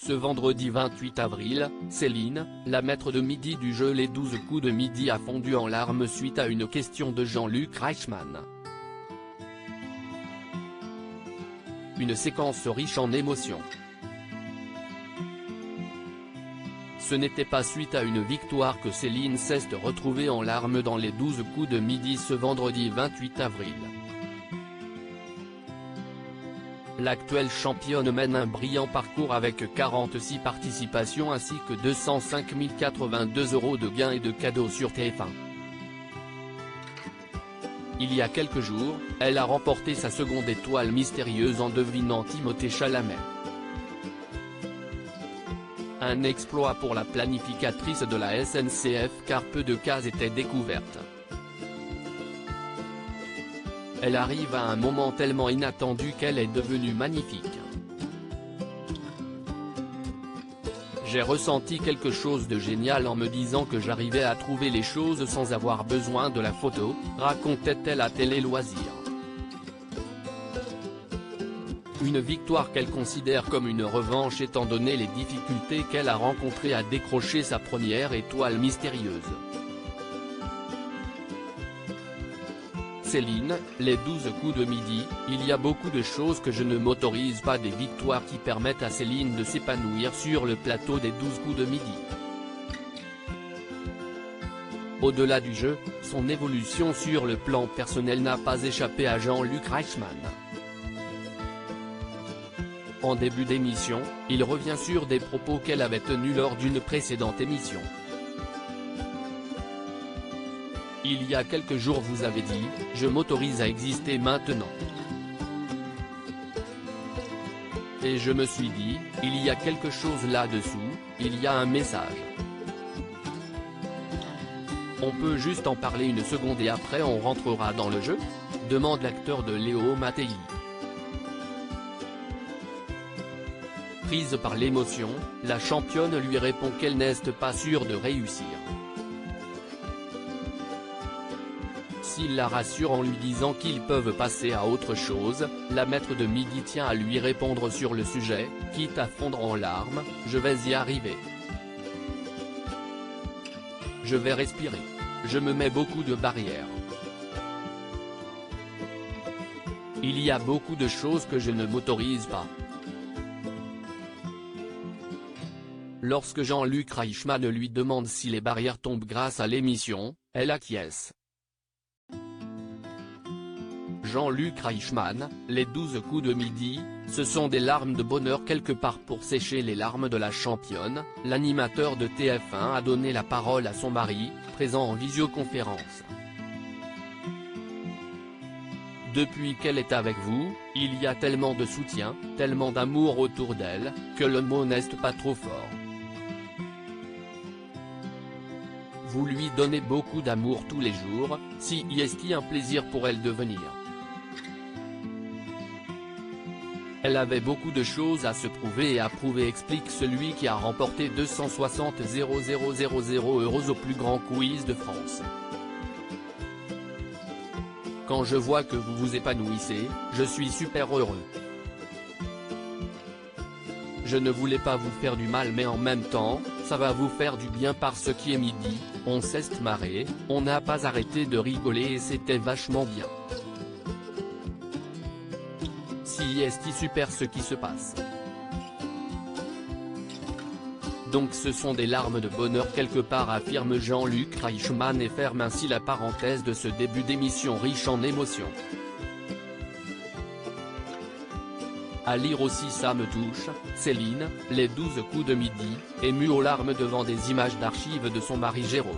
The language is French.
Ce vendredi 28 avril, Céline, la maître de midi du jeu Les 12 coups de midi a fondu en larmes suite à une question de Jean-Luc Reichmann. Une séquence riche en émotions. Ce n'était pas suite à une victoire que Céline s'est retrouvée en larmes dans les 12 coups de midi ce vendredi 28 avril. L'actuelle championne mène un brillant parcours avec 46 participations ainsi que 205 082 € de gains et de cadeaux sur TF1. Il y a quelques jours, elle a remporté sa seconde étoile mystérieuse en devinant Timothée Chalamet. Un exploit pour la planificatrice de la SNCF car peu de cases étaient découvertes. Elle arrive à un moment tellement inattendu qu'elle est devenue magnifique. J'ai ressenti quelque chose de génial en me disant que j'arrivais à trouver les choses sans avoir besoin de la photo, racontait-elle à Télé Loisirs. Une victoire qu'elle considère comme une revanche étant donné les difficultés qu'elle a rencontrées à décrocher sa première étoile mystérieuse. Céline, les 12 coups de midi, il y a beaucoup de choses que je ne m'autorise pas, des victoires qui permettent à Céline de s'épanouir sur le plateau des 12 coups de midi. Au-delà du jeu, son évolution sur le plan personnel n'a pas échappé à Jean-Luc Reichmann. En début d'émission, il revient sur des propos qu'elle avait tenus lors d'une précédente émission. Il y a quelques jours vous avez dit, je m'autorise à exister maintenant. Et je me suis dit, il y a quelque chose là-dessous, il y a un message. On peut juste en parler une seconde et après on rentrera dans le jeu ? Demande l'acteur de Léo Mattei. Prise par l'émotion, la championne lui répond qu'elle n'est pas sûre de réussir. S'il la rassure en lui disant qu'ils peuvent passer à autre chose, la maître de midi tient à lui répondre sur le sujet, quitte à fondre en larmes, je vais y arriver. Je vais respirer. Je me mets beaucoup de barrières. Il y a beaucoup de choses que je ne m'autorise pas. Lorsque Jean-Luc Reichmann lui demande si les barrières tombent grâce à l'émission, elle acquiesce. Jean-Luc Reichmann, les 12 coups de midi, ce sont des larmes de bonheur quelque part pour sécher les larmes de la championne. L'animateur de TF1 a donné la parole à son mari, présent en visioconférence. Depuis qu'elle est avec vous, il y a tellement de soutien, tellement d'amour autour d'elle, que le mot n'est pas trop fort. Vous lui donnez beaucoup d'amour tous les jours, si est-ce un plaisir pour elle de venir. Elle avait beaucoup de choses à se prouver et à prouver, explique celui qui a remporté 260 000 € au plus grand quiz de France. Quand je vois que vous vous épanouissez, je suis super heureux. Je ne voulais pas vous faire du mal mais en même temps, ça va vous faire du bien parce qu'il est midi, on s'est marré, on n'a pas arrêté de rigoler et c'était vachement bien. Si est super ce qui se passe. Donc ce sont des larmes de bonheur quelque part, affirme Jean-Luc Reichmann et ferme ainsi la parenthèse de ce début d'émission riche en émotions. À lire aussi ça me touche, Céline, les 12 coups de midi, émue aux larmes devant des images d'archives de son mari Jérôme.